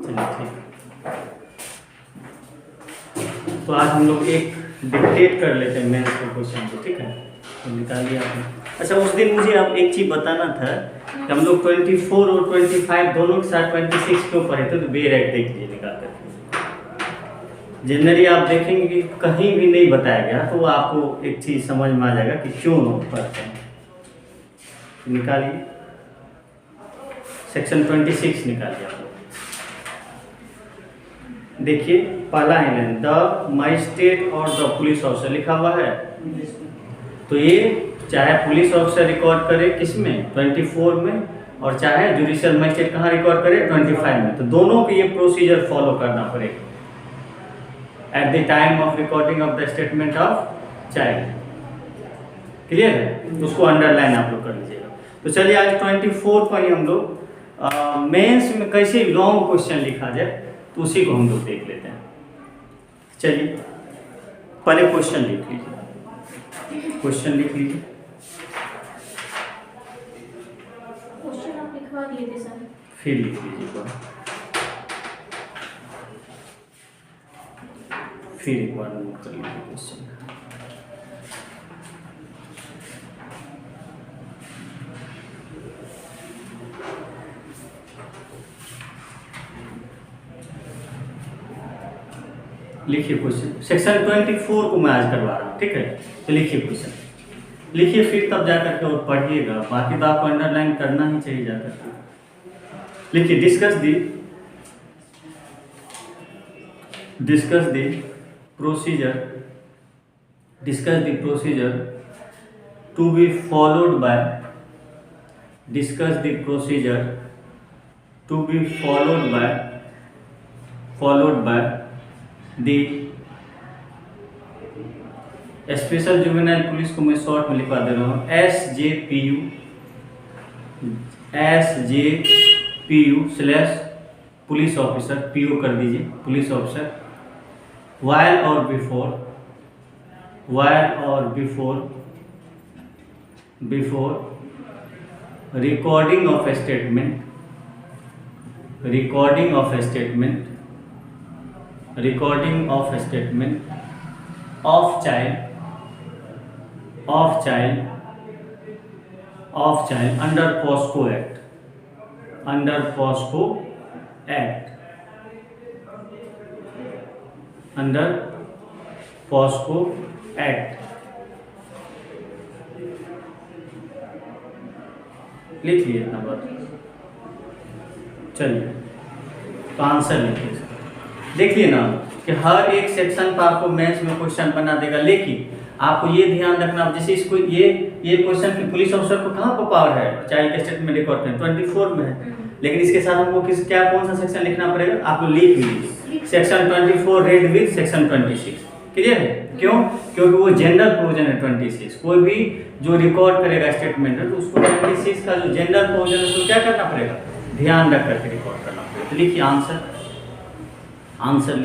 चलिए ठीक। तो आज हम लोग एक डिक्टेट कर लेते हैं मेंस के क्वेश्चन को, ठीक है। तो निकालिए आपने। अच्छा, उस दिन मुझे आप एक चीज़ बताना था कि हम लोग 24 और 25 दोनों के साथ 26 क्यों पढ़े थे। तो बेरेक्ट देख लीजिए निकाल कर। जनरली आप देखेंगे कि कहीं भी नहीं बताया गया, तो आपको एक चीज़ समझ में आ जाएगा कि क्यों पढ़ते हैं। निकालिए सेक्शन 26 निकालिए आप लोग। देखिए पहला है द मजिस्ट्रेट और द पुलिस ऑफिसर लिखा हुआ है। तो ये चाहे पुलिस ऑफिसर रिकॉर्ड करे किसमें 24 में, और चाहे जुडिशियल मजिस्ट्रेट कहाँ रिकॉर्ड करे 25 में। तो दोनों को ये प्रोसीजर फॉलो करना पड़ेगा at the time of recording of the statement of child. Clear है? उसको अंडरलाइन आप लोग कर लीजिएगा। तो चलिए आज 24 पर ही हम लोग मेंस में कैसे लॉन्ग क्वेश्चन लिखा जाए, तो उसी को हम लोग देख लेते हैं। चलिए पहले क्वेश्चन लिख लीजिए। क्वेश्चन लिख लीजिए। क्वेश्चन आप लिखवा दिए थे सर। फिर लिख लीजिए, फिर एक बार नोट कर लीजिए क्वेश्चन। लिखिए क्वेश्चन। सेक्शन 24 को मैं आज करवा रहा हूँ, ठीक है। तो लिखिए क्वेश्चन, लिखिए फिर तब जाकर के और पढ़िएगा। बाकी तो आपको अंडरलाइन करना ही चाहिए जाकर के। लिखिए discuss the procedure to be followed by the special juvenile police को मैं शॉर्ट में लिखवा दे रहा हूँ SJPU slash police officer, PO कर दीजिए police officer, while or before recording of a statement of child under POSCO Act। लिख लिए इतना बात। चलिए तो आंसर लिखिए। देखिए ना कि हर एक सेक्शन पर आपको मैथ्स में क्वेश्चन बना देगा, लेकिन आपको ये ध्यान रखना, जैसे इसको ये क्वेश्चन की पुलिस ऑफिसर को कहाँ पर पावर है चाइल्ड के स्टेटमेंट रिकॉर्ड में 24 में है, लेकिन इसके साथ हमको कौन सा सेक्शन लिखना पड़ेगा, आपको लिख लीजिए section 24 read with section 26। Clear है? क्यों? क्योंकि वो जनरल प्रोविजन है 26। कोई भी जो रिकॉर्ड करेगा स्टेटमेंट है तो उसको 26 का जो जनरल प्रोविजन है उसको क्या करना पड़ेगा, ध्यान रख करके रिकॉर्ड करना पड़ेगा। तो लिखिए आंसर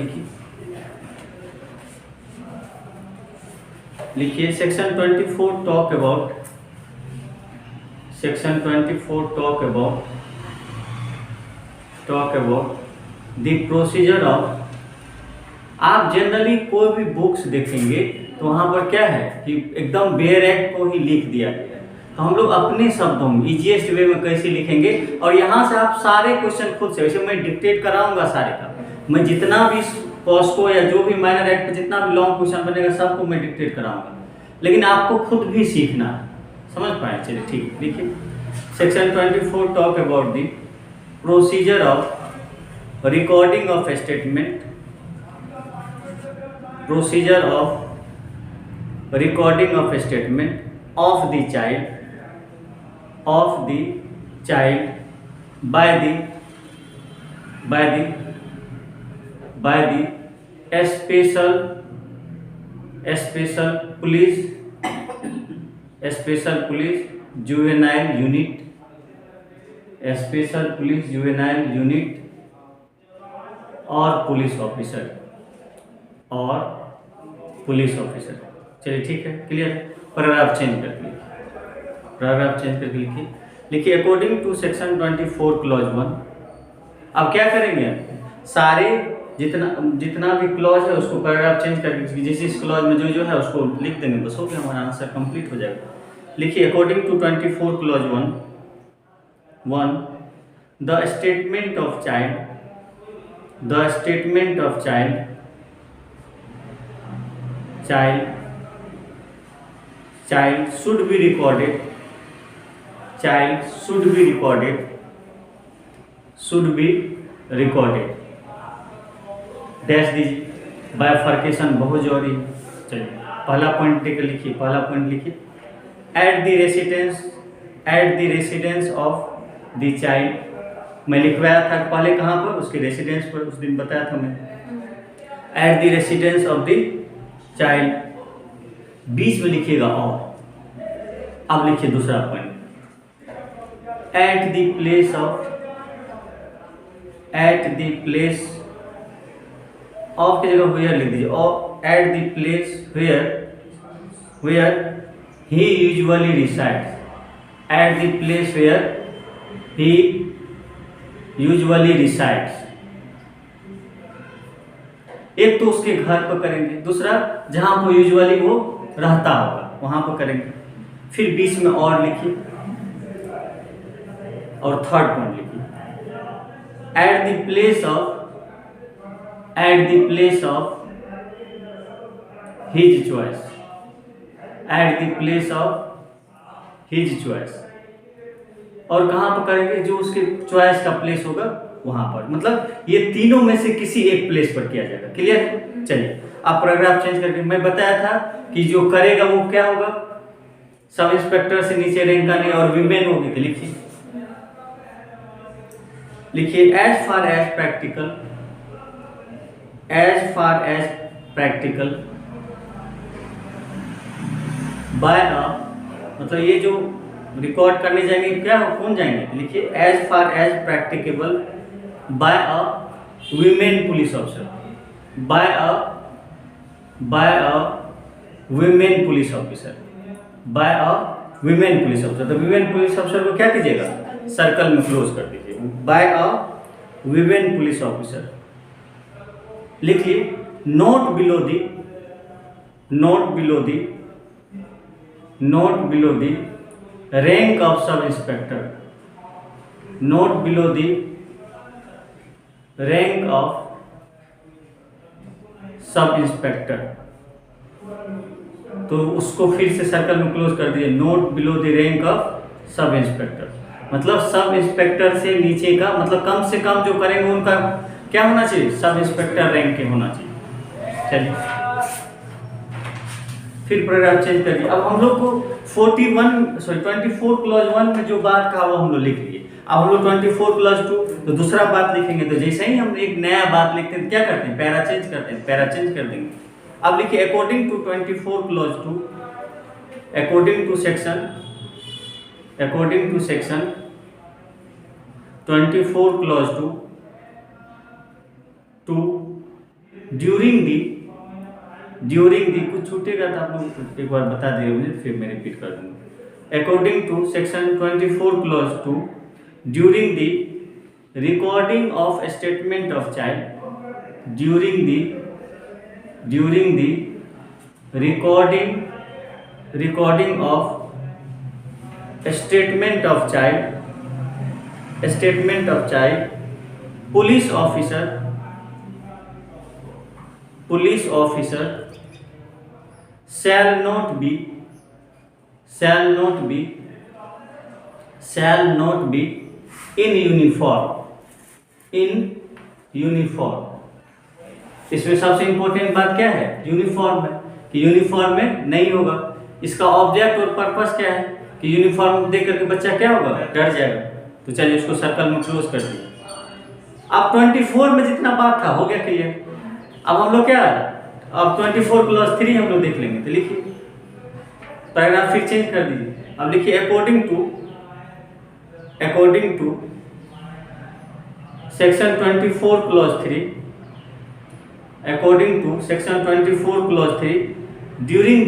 लिखिए section 24 talk about the procedure of. आप जनरली कोई भी बुक्स देखेंगे तो वहाँ पर क्या है कि एकदम बेयर एक्ट को ही लिख दिया गया है। तो हम लोग अपने शब्दों में इजीएस्ट वे में कैसे लिखेंगे, और यहाँ से आप सारे क्वेश्चन खुद से, वैसे मैं डिक्टेट कराऊंगा सारे का, मैं जितना भी पॉस्को या जो भी माइनर एक्ट पे जितना भी लॉन्ग क्वेश्चन बनेगा सबको मैं डिक्टेट कराऊंगा, लेकिन आपको खुद भी सीखना है। समझ पाए? चलिए ठीक। देखिए section 24 talk about the procedure of recording of statement of the child by the special police juvenile unit और पुलिस ऑफिसर। चलिए ठीक है, क्लियर है। पैराग्राफ चेंज करके लिखिए अकॉर्डिंग टू सेक्शन 24 क्लॉज 1। अब क्या करेंगे, सारे जितना जितना भी क्लॉज है उसको पैराग्राफ चेंज करके जिस इस क्लॉज में जो जो है उसको लिख देंगे, बस हो गया, हमारा आंसर कंप्लीट हो जाएगा। लिखिए according to 24 clause 1 the statement of child should be recorded dash दीजिए, बाइफर्केशन बहुत जरूरी है। चलिए पहला पॉइंट लेकर लिखिए, at the residence of the child. मैं लिखवाया था पहले कहाँ पर, उसके रेसिडेंस पर, उस दिन बताया था मैंने। At the residence of the child, बीच में लिखिएगा और। अब लिखिए दूसरा point, at the place of की जगह वेयर लिख दीजिए, और at the place where he usually resides. At the place where he usually resides. एक तो उसके घर पर करेंगे, दूसरा जहां पर यूजुअली वो रहता होगा वहां पर करेंगे। फिर बीच में और लिखिए, और थर्ड पॉइंट लिखिए, at the place of his choice. Eight the place of his choice, और कहां पर करेंगे, जो उसके चॉइस का प्लेस होगा वहां पर, मतलब ये तीनों में से किसी एक प्लेस पर किया जाएगा। क्लियर है? चलिए आप पैराग्राफ चेंज करके, मैं बताया था कि जो करेगा वो क्या होगा, सब इंस्पेक्टर से नीचे रैंक का नहीं, और वीमेन होगी। तो लिखिए as far as practical by a, मतलब ये जो रिकॉर्ड करने जाएंगे क्या, कौन जाएंगे, लिखिए as far as practicable by a women police officer, by a women police officer, तो वीमेन पुलिस ऑफिसर को क्या कीजिएगा, सर्कल में क्लोज कर दीजिए, बाय अ वीमेन पुलिस ऑफिसर। लिखिए not below the rank of sub inspector, not below the rank of sub inspector. तो उसको फिर से सर्कल में क्लोज कर दिए, not below the rank of sub inspector, मतलब सब इंस्पेक्टर से नीचे का, मतलब कम से कम जो करेंगे उनका क्या होना चाहिए, सब इंस्पेक्टर रैंक के होना चाहिए। चलिए फिर पैराग्राफ चेंज कर दिया। अब हम लोग को 24 क्लॉज 1 में जो बात कहा वो हम लोग लिख लिए। अब हम लोग 24 क्लॉज 2 तो दूसरा बात लिखेंगे, तो जैसे ही हम एक नया बात लिखते हैं क्या करते हैं, पैरा चेंज कर देंगे। अब लिखिए according to 24 clause 2, according to section 24 clause 2 during the, कुछ छूटेगा तो आप लोग एक बार बता दिए मुझे, फिर मैं रिपीट कर दूंगा। According to section 24 clause 2 during the recording of statement of child, during the recording of statement of child, police officer shall not be in uniform। इसमें सबसे इंपॉर्टेंट बात क्या है, यूनिफॉर्म है, कि यूनिफॉर्म में नहीं होगा। इसका ऑब्जेक्ट और पर्पस क्या है कि यूनिफॉर्म देख करके बच्चा क्या होगा, डर जाएगा। तो चलिए उसको सर्कल में क्लोज कर दिए। अब 24 में जितना बात था हो गया क्लियर। अब हम लोग क्या, अब 24 क्लॉज 3 हम लोग देख लेंगे। तो लिखिए पैराग्राफ फिर चेंज कर दीजिए। अब लिखिए according to section 24 clause 3, according to section 24 clause 3 during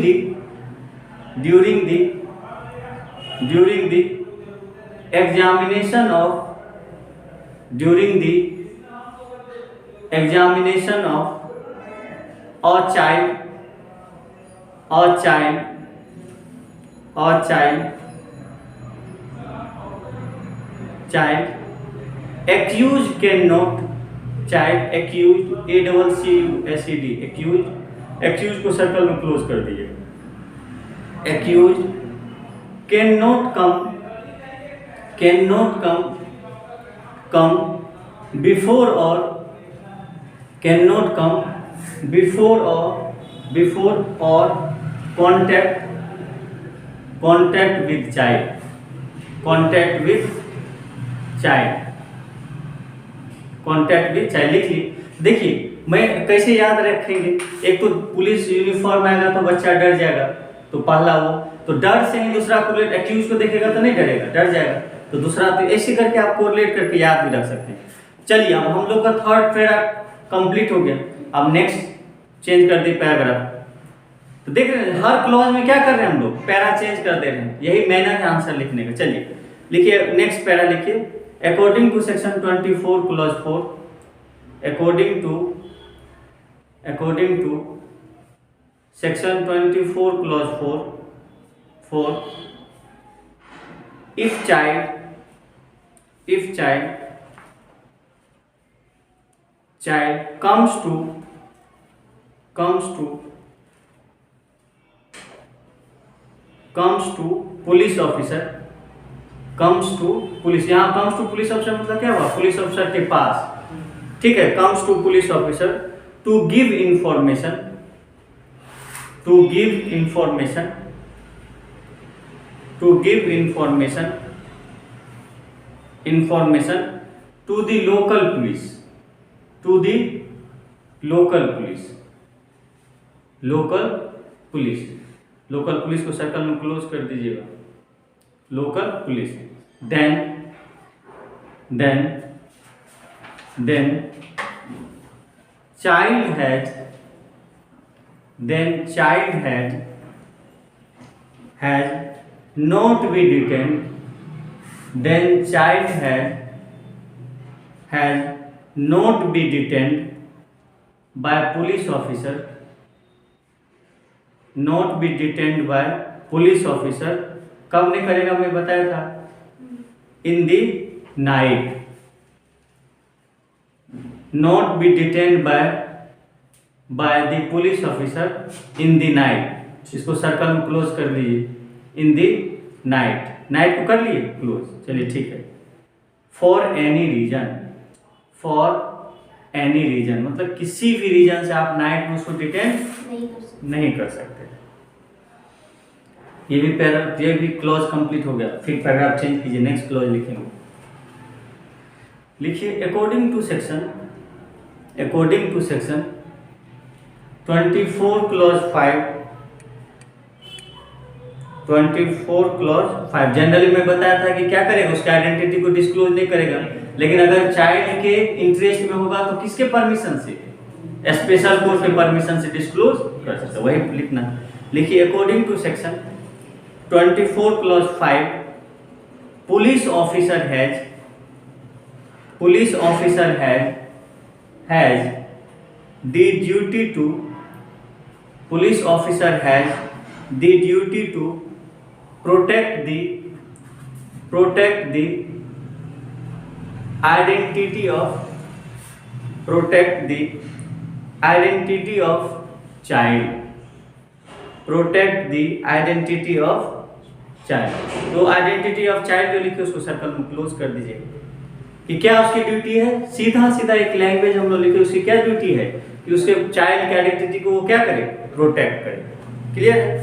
the examination of examination of a child accused cannot child accused accused को सर्कल में क्लोज कर दीजिए accused cannot come before or contact with child लिख ली। देखिए मैं कैसे याद रखेंगे, एक तो पुलिस यूनिफॉर्म आएगा तो बच्चा डर जाएगा, तो पहला वो तो डर से ही दूसरा कोरिलेट एक्यूज को देखेगा तो नहीं डरेगा, डर जाएगा, तो दूसरा तो ऐसे करके आप कोरिलेट करके याद भी रख सकते हैं। चलिए अब हम लोग का थर्ड पैरा कंप्लीट हो गया। अब नेक्स्ट चेंज कर दी पैराग्राफ। तो देख रहे हैं हर क्लॉज में क्या कर रहे हैं हम लोग, पैरा चेंज कर दे रहे हैं, यही मैनर है आंसर लिखने का। चलिए लिखिए नेक्स्ट पैरा लिखिए। According to section 24 clause 4 according to section 24 clause 4 if child comes to police officer यहाँ comes to police officer मतलब क्या हुआ, पुलिस ऑफिसर के पास, ठीक है, comes to police officer to give information to the local police को circle में close कर दीजिएगा, local police. then child had not be detained by police officer कब नहीं करेगा, मैं बताया था, in the night, not be detained by the police officer in the night। इसको सर्कल में क्लोज कर दीजिए, in the night को कर लिए क्लोज। चलिए ठीक है। for any reason मतलब किसी भी रीजन से आप नाइट में उसको डिटेन नहीं कर सकते। ये भी क्लॉज कंप्लीट हो गया। फिर पैराग्राफ चेंज कीजिए, नेक्स्ट क्लॉज लिखेंगे। लिखिए according to section 24 clause 5 generally मैं बताया था कि क्या करेगा, उसकी आइडेंटिटी को डिस्क्लोज नहीं करेगा, लेकिन अगर चाइल्ड के इंटरेस्ट में होगा तो किसके परमिशन से, स्पेशल कोर्ट के परमिशन से डिस्क्लोज कर सकता है, वही लिखना। लिखिए according to section 24 clause 5 police officer has the duty to protect the identity of child. तो आइडेंटिटी ऑफ चाइल्ड जो लिखे उसको सर्कल में क्लोज कर दीजिए कि क्या उसकी ड्यूटी है, सीधा एक लैंग्वेज हम लोग लिखे, उसकी क्या ड्यूटी है कि उसके चाइल्ड की आइडेंटिटी को वो क्या करे, प्रोटेक्ट करे। क्लियर?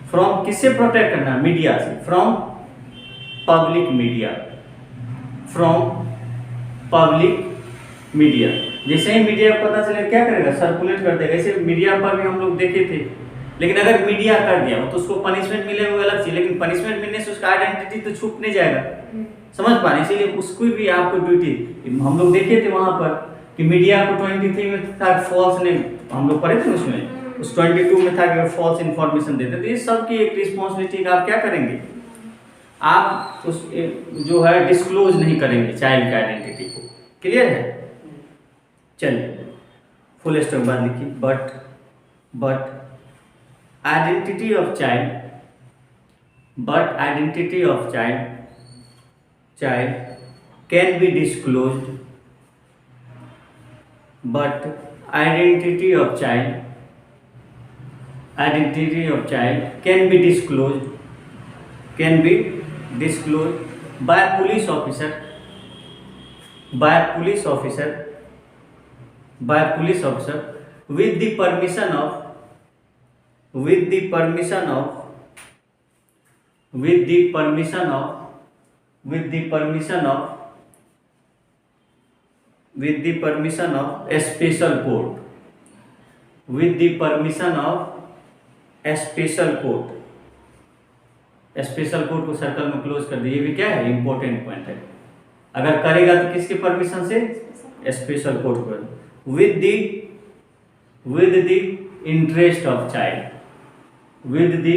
फ्रॉम किससे प्रोटेक्ट करना, मीडिया से, फ्रॉम पब्लिक मीडिया। जैसे ही मीडिया को पता चले क्या करेगा, सर्कुलेट कर देगा। ऐसे मीडिया पर भी हम लोग देखे थे, लेकिन अगर मीडिया कर दिया तो उसको पनिशमेंट मिलेगा वो अलग चीज, लेकिन पनिशमेंट मिलने से उसका आइडेंटिटी तो छुप नहीं जाएगा, समझ पा रहे? इसीलिए उसको भी आपको ड्यूटी, हम लोग देखे थे वहां पर कि मीडिया को 23 में था फॉल्स नेम, हम लोग पढ़े थे उसमें, उस 22 में था कि अगर फॉल्स इन्फॉर्मेशन देते तो ये सबकी एक रिस्पॉन्सिबिलिटी का आप क्या करेंगे, आप उस जो है डिस्क्लोज नहीं करेंगे चाइल्ड की आइडेंटिटी को। क्लियर है? चलिए फुल स्टॉप बाद लिखिए। But identity of child can be disclosed, but identity of child can be disclosed by police officer with the permission of a special court, special court को circle में close कर दिए। ये भी क्या है, इंपॉर्टेंट पॉइंट है। अगर करेगा तो किसके परमिशन से? स्पेशल कोर्ट को, with the interest of child, with the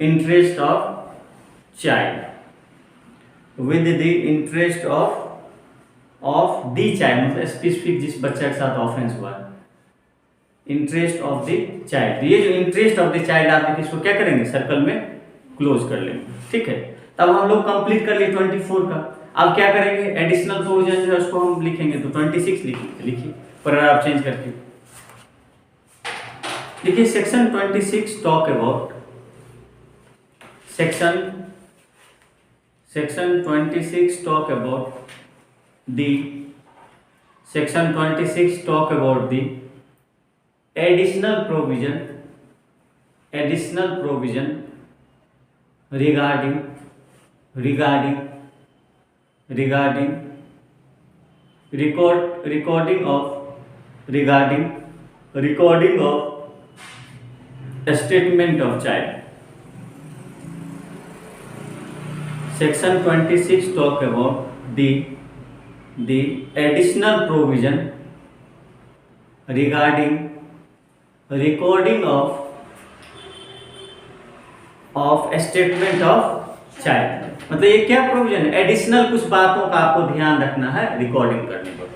interest of child मतलब स्पेसिफिक जिस बच्चे के साथ ऑफेंस हुआ है, इंटरेस्ट ऑफ द चाइल्ड। ये जो इंटरेस्ट ऑफ द चाइल्ड आप देखिए, इसको क्या करेंगे, सर्कल में क्लोज कर लेंगे। ठीक है, तब हम लोग कंप्लीट कर लिए 24 का। अब क्या करेंगे, एडिशनल प्रोविजन जो है उसको हम लिखेंगे, तो 26 लिखिए पैराग्राफ चेंज करके। देखिए section 26 talk about section 26 talk about the additional provision regarding recording of a statement of child. Section 26 talk about the additional provision regarding recording of a statement of child। मतलब ये क्या provision है, additional कुछ बातों का आपको ध्यान रखना है रिकॉर्डिंग करने पर।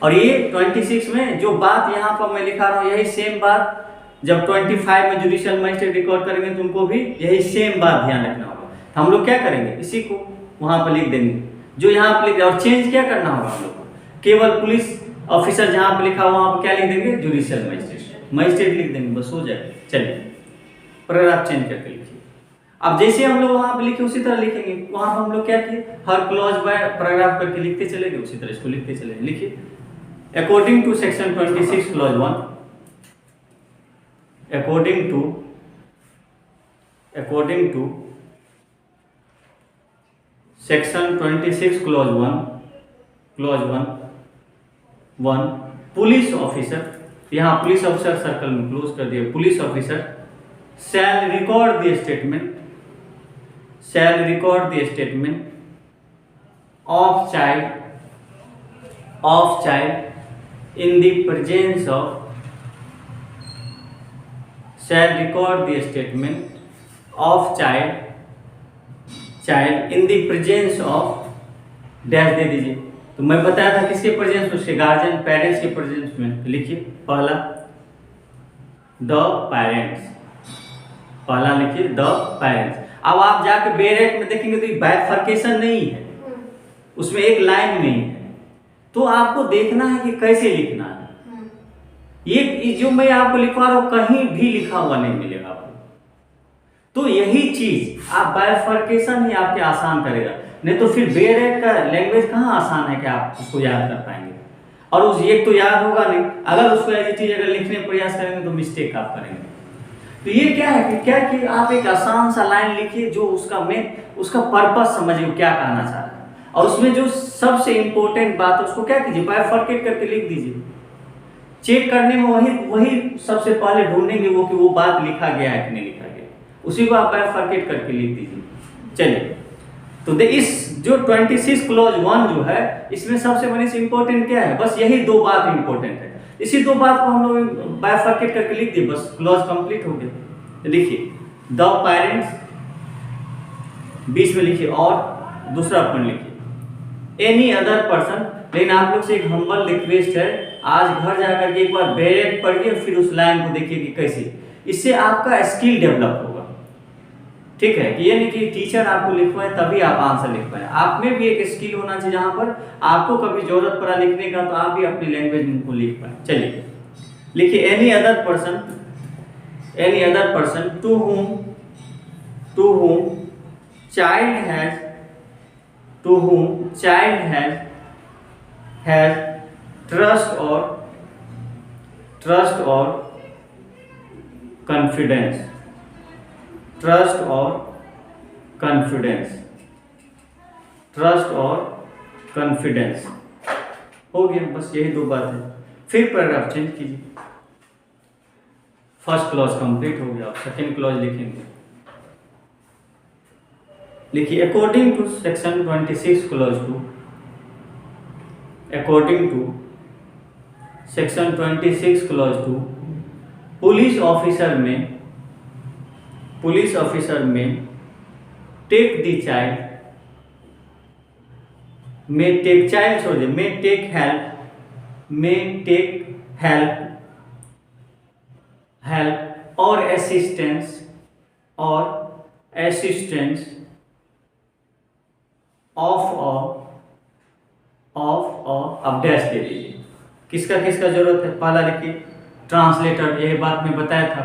और ये 26 में जो बात यहाँ पर मैं लिखा रहा हूँ, यही सेम बात जब 25 में जुडिशियल मजिस्ट्रेट रिकॉर्ड करेंगे तो उनको भी यही सेम बात ध्यान रखना होगा। हम लोग क्या करेंगे, इसी को वहां पर लिख देंगे जो यहाँ पर लिख दिया, और चेंज क्या करना होगा हम लोग को, केवल पुलिस ऑफिसर जहाँ पर लिखा हुआ वहां पर क्या लिख देंगे, जुडिशियल मजिस्ट्रेट लिख देंगे, बस हो जाएगा। चलिए पैराग्राफ चेंज करके लिखिए। अब जैसे हम लोग वहां पर लिखे उसी तरह लिखेंगे। वहां पर हम लोग क्या किए, हर क्लॉज बाय पैराग्राफ करके लिखते चलेंगे, उसी तरह इसको लिखते चलेंगे। लिखिए according to section 26 clause 1, according to section 26 clause 1 police officer, यहाँ पुलिस ऑफिसर सर्कल में क्लोज कर दिया, police officer shall record the statement of child in the presence of shall record the statement of child in the presence of dash दे दीजिए। तो मैं बताया था किसके प्रेजेंस में, उसके गार्जियन पेरेंट्स के प्रेजेंस में। लिखिए पहला द पेरेंट्स, पहला लिखिए द पेरेंट्स। अब आप जाके बेरेट में देखेंगे तो बाइफर्केशन नहीं है, उसमें एक लाइन में ही है, तो आपको देखना है कि कैसे लिखना है। ये जो मैं आपको लिखवा रहा हूं कहीं भी लिखा हुआ नहीं मिलेगा आपको। तो यही चीज आप बाइफर्केशन ही आपके आसान करेगा, नहीं तो फिर बेरेट का लैंग्वेज कहाँ आसान है कि आप उसको याद कर पाएंगे। और उस एक तो याद होगा नहीं, अगर उसको ऐसी चीज अगर लिखने का प्रयास करेंगे तो मिस्टेक आप करेंगे। तो ये क्या है कि आप एक आसान सा लाइन लिखिए जो उसका पर्पस समझिए क्या कहना चाह रहा है, और उसमें जो सबसे इंपॉर्टेंट बात है उसको क्या कीजिए, बाइफर्केट करके लिख दीजिए। चेक करने में वही सबसे पहले ढूंढेंगे वो कि वो बात लिखा गया है कि नहीं लिखा गया, उसी को आप बाइफर्केट करके लिख दीजिए। चलिए तो इस जो 26 क्लॉज 1 जो है इसमें सबसे बड़ी इंपॉर्टेंट क्या है, बस यही दो बात इंपॉर्टेंट है। इसी दो बात को हम लोग बाइफर्केट करके लिख दिए, बस क्लॉज कंप्लीट हो गया। लिखिए द पेरेंट्स, बीच में लिखिए और दूसरा पॉइंट लिखिए एनी अदर पर्सन लेकिन आप लोग से एक हम्बल रिक्वेस्ट है, आज घर जाकर के एक बार बैरेक पढ़िए, फिर उस लाइन को देखिए कि कैसे, इससे आपका स्किल डेवलप होगा। ठीक है, कि ये नहीं कि टीचर आपको लिखवाए तभी आप आंसर लिख पाए, आप में भी एक स्किल होना चाहिए जहां पर आपको कभी जरूरत पड़ा लिखने का तो आप भी अपनी लैंग्वेज में उनको लिख पाए। चलिए लिखिए, any other person to whom child has trust or confidence, हो गया, बस यही दो बात है। फिर पैराग्राफ चेंज कीजिए। फर्स्ट क्लॉज कंप्लीट हो गया, आप सेकेंड क्लॉज लिखेंगे। लिखिए, according to section 26 clause 2, according to section 26 clause 2, police officer may take the child, may take help or assistance of अब डैश दे दीजिए। किसका जरूरत है, पहला लिखिए ट्रांसलेटर, यही बात मैं बताया था,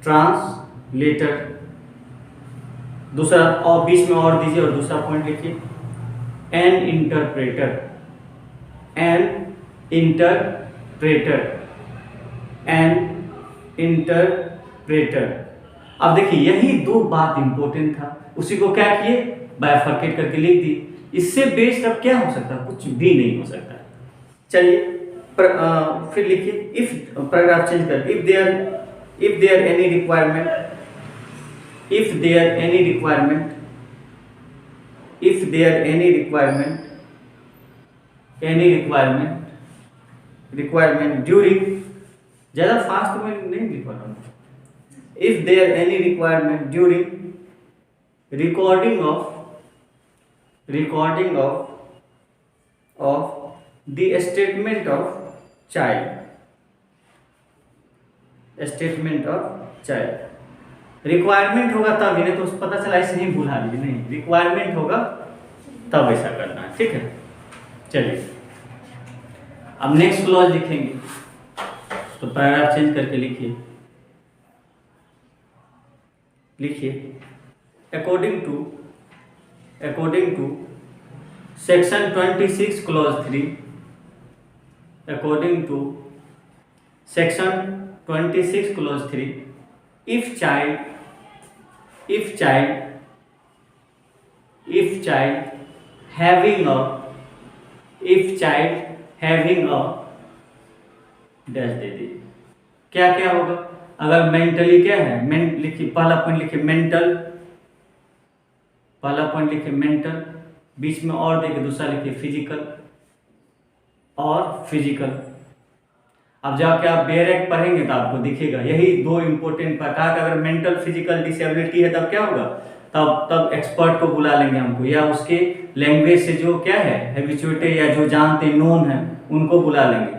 ट्रांसलेटर। दूसरा और बीच में और दीजिए, और दूसरा पॉइंट लिखिए एन इंटरप्रेटर। अब देखिए यही दो बात इंपॉर्टेंट था, उसी को क्या किए, बाइफरकेट करके लिख दी। इससे बेस्ड अब क्या हो सकता है, कुछ भी नहीं हो सकता। चलिए फिर लिखिए, इफ पैराग्राफ चेंज कर, if there any requirement during, ज़्यादा फास्ट में नहीं लिख पा रहा हूँ, if there any requirement during recording of the statement of child, requirement होगा तब, इन्हें तो पता चला ऐसे ही भुला लीजिए, नहीं, रिक्वायरमेंट होगा तब ऐसा करना है। ठीक है, चलिए अब नेक्स्ट क्लॉज लिखेंगे, तो पैराग्राफ चेंज करके लिखिए according to section 26 clause 3, according to section 26 clause 3, if child having a dash दे दीजिए। क्या होगा, अगर मेंटली क्या है, लिखिए पहला पॉइंट लिखिए मेंटल, बीच में और देखिए दूसरा लिखिए फिजिकल। अब जाके आप बेरेक पढ़ेंगे तो आपको दिखेगा, यही दो इंपॉर्टेंट कहा कि अगर मेंटल फिजिकल डिसेबिलिटी है तब क्या होगा, तब एक्सपर्ट को बुला लेंगे हमको, या उसके लैंग्वेज से जो क्या है हैबिचुएटेड या जो जानते नोन है उनको बुला लेंगे,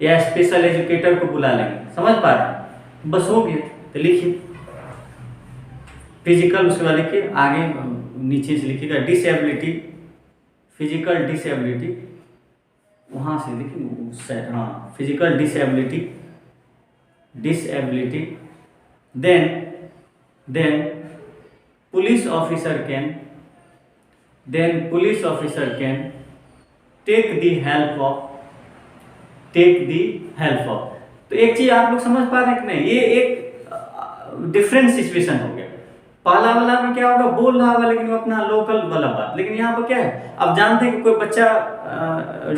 या स्पेशल एजुकेटर को बुला लेंगे। समझ पा रहे हैं, बस हो गया। तो लिखिए फिजिकल, उसके बाद लिखिए आगे नीचे से लिखिएगा डिसेबिलिटी, फिजिकल डिसेबिलिटी, वहाँ से लिखिए, हाँ physical disability, then police officer can take the help of. तो एक चीज आप लोग समझ पा रहे हैं कि नहीं, ये एक डिफरेंट सिचुएशन हो गया। पहला वाला में क्या होगा, बोल रहा होगा लेकिन वो अपना लोकल वाला बात, लेकिन यहाँ पर क्या है, अब जानते हैं कि कोई बच्चा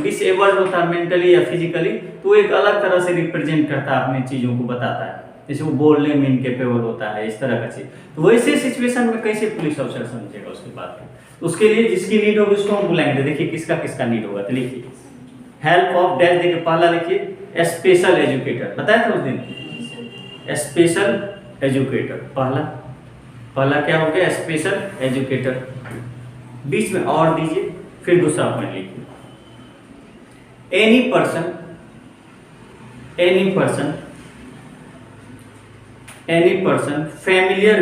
डिसेबल्ड होता है मेंटली या फिजिकली, तो एक अलग तरह से रिप्रेजेंट करता है, अपनी चीज़ों को बताता है, जैसे वो बोलने में इनकेपेबल होता है, इस तरह का चीज़। तो वैसे सिचुएशन में कैसे पुलिस ऑफिसर समझेगा उसकी बात को, तो उसके लिए जिसकी नीड होगी उसको हम बुलाएंगे। देखिए किसका नीड होगा, तो लिखिए हेल्प ऑफ डैश, देखिए पहला लिखिए स्पेशल एजुकेटर, बताया था उस दिन, स्पेशल एजुकेटर, पहला क्या हो गया, स्पेशल एजुकेटर, बीच में और दीजिए, फिर दूसरा पॉइंट लिखिए any person familiar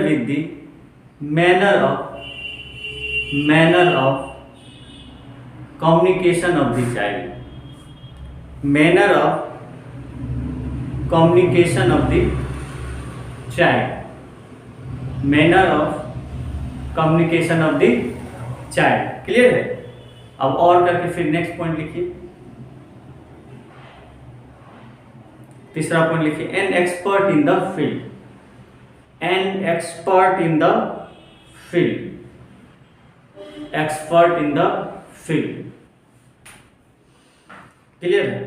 with the manner of communication of the child, manner of communication of the child, manner of communication of the child। Clear है? अब और करके फिर नेक्स्ट पॉइंट लिखिए, तीसरा पॉइंट लिखिए, an expert in the field, an expert in the field, expert in the field. Clear है?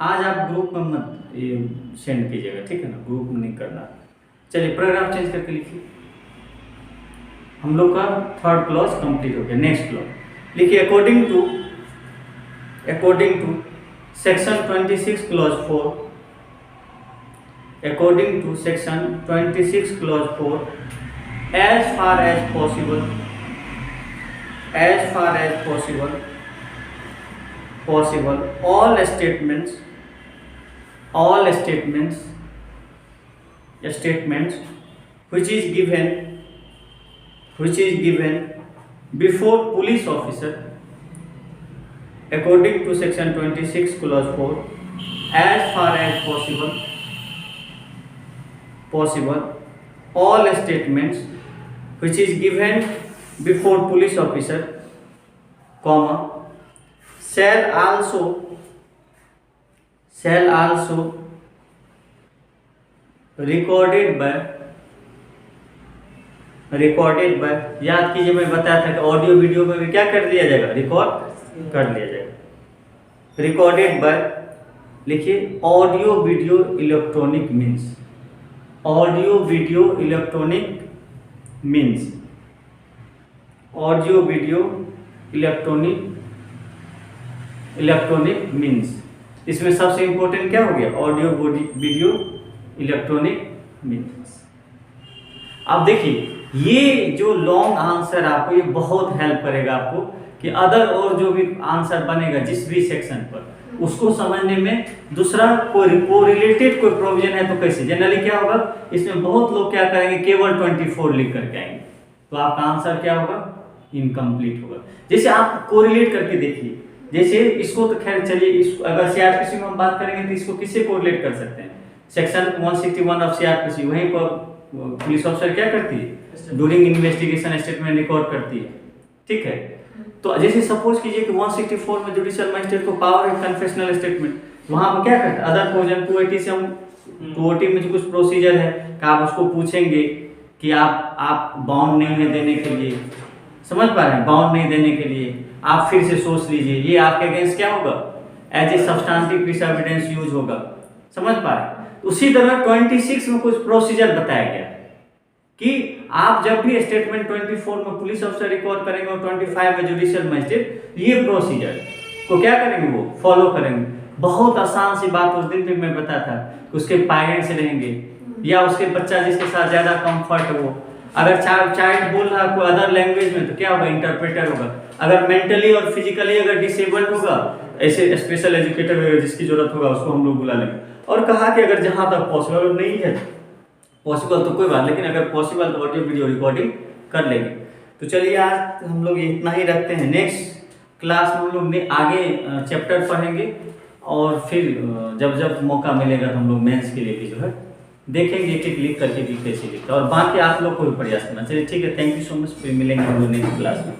आज आप ग्रुप में मत सेंड कीजिएगा, ठीक है ना, ग्रुप में नहीं करना। चलिए पैराग्राफ चेंज करके लिखिए। हम लोग का थर्ड क्लॉज कंप्लीट हो गया। नेक्स्ट क्लॉज लिखिए, according to section 26 clause 4, according to section 26 clause 4, as far as possible all statements which is given before police officer, according to section 26 clause 4, as far as possible all statements which is given before police officer, comma, shall also recorded by, याद कीजिए मैं बताया था कि audio video में भी क्या कर दिया जाएगा, रिकॉर्ड कर लिया जाएगा। रिकॉर्डेड बाय लिखिए, audio video electronic means, audio video electronic means, audio video electronic means. इसमें सबसे इंपॉर्टेंट क्या हो गया, ऑडियो वीडियो इलेक्ट्रॉनिक मीन्स। अब देखिए ये जो लॉन्ग आंसर आपको ये बहुत हेल्प करेगा आपको कि अदर और जो भी आंसर बनेगा जिस भी सेक्शन पर उसको समझने में, दूसरा कोई रिलेटेड कोई प्रोविजन है तो कैसे। जनरली क्या होगा, इसमें बहुत लोग क्या करेंगे, केवल 24 लिख करके आएंगे, तो आपका आंसर क्या होगा, इनकम्प्लीट होगा। जैसे आप कोरिलेट करके देखिए, जैसे इसको तो खैर चलिए, इसको अगर सीआरपीसी में हम बात करेंगे तो इसको किससे कोरिलेट कर सकते हैं, सेक्शन 161 ऑफ सीआरपीसी। वहीं पर पुलिस ऑफिसर क्या करती है, ड्यूरिंग इन्वेस्टिगेशन स्टेटमेंट रिकॉर्ड करती है, ठीक है। तो जैसे सपोज कीजिए कि 164 में जुडिशियल मजिस्ट्रेट को पावर है कन्फेशनल स्टेटमेंट, वहां पर क्या करते हैं, अदर प्रोविजन 280 से हम 280 में जो कुछ प्रोसीजर है कि आप उसको पूछेंगे कि आप बाउंड नहीं है देने के लिए, समझ पा रहे हैं, बाउंड नहीं देने के लिए आप फिर से सोच लीजिए, ये आपके अगेंस्ट क्या होगा, as a substantive piece evidence use होगा, समझ पा रहे हैं। उसी तरह 26 में कुछ प्रोसीजर बताया गया कि आप जब भी स्टेटमेंट 24 में पुलिस ऑफिसर रिकॉर्ड करेंगे और 25 में जुडिशियल मजिस्ट्रेट, ये प्रोसीजर को क्या करेंगे, वो फॉलो करेंगे। बहुत आसान सी बात उस दिन भी मैं बताया था, उसके पेरेंट्स रहेंगे या उसके बच्चा जिसके साथ ज्यादा कंफर्ट हो, अगर चाइल्ड बोल रहा है कोई अदर लैंग्वेज में तो क्या होगा, इंटरप्रेटर होगा। अगर मेंटली और फिजिकली अगर डिसेबल्ड होगा, ऐसे स्पेशल एजुकेटर वगैरह जिसकी जरूरत होगा उसको हम लोग बुला लेंगे। और कहा कि अगर जहां तक पॉसिबल नहीं है, पॉसिबल तो कोई बात, लेकिन अगर पॉसिबल तो ऑडियो वीडियो रिकॉर्डिंग कर लेंगे। तो चलिए आज हम लोग इतना ही रखते हैं, नेक्स्ट क्लास में हम लोग आगे चैप्टर पढ़ेंगे और फिर जब जब मौका मिलेगा तो हम लोग मेंस के लिए भी जो है देखेंगे एक एक लिख करके भी कैसे लिखता है, और बाकी आप लोग को भी प्रयास करना। चलिए ठीक है, थैंक यू सो मच, फिर मिलेंगे हम लोग नेक्स्ट क्लास में।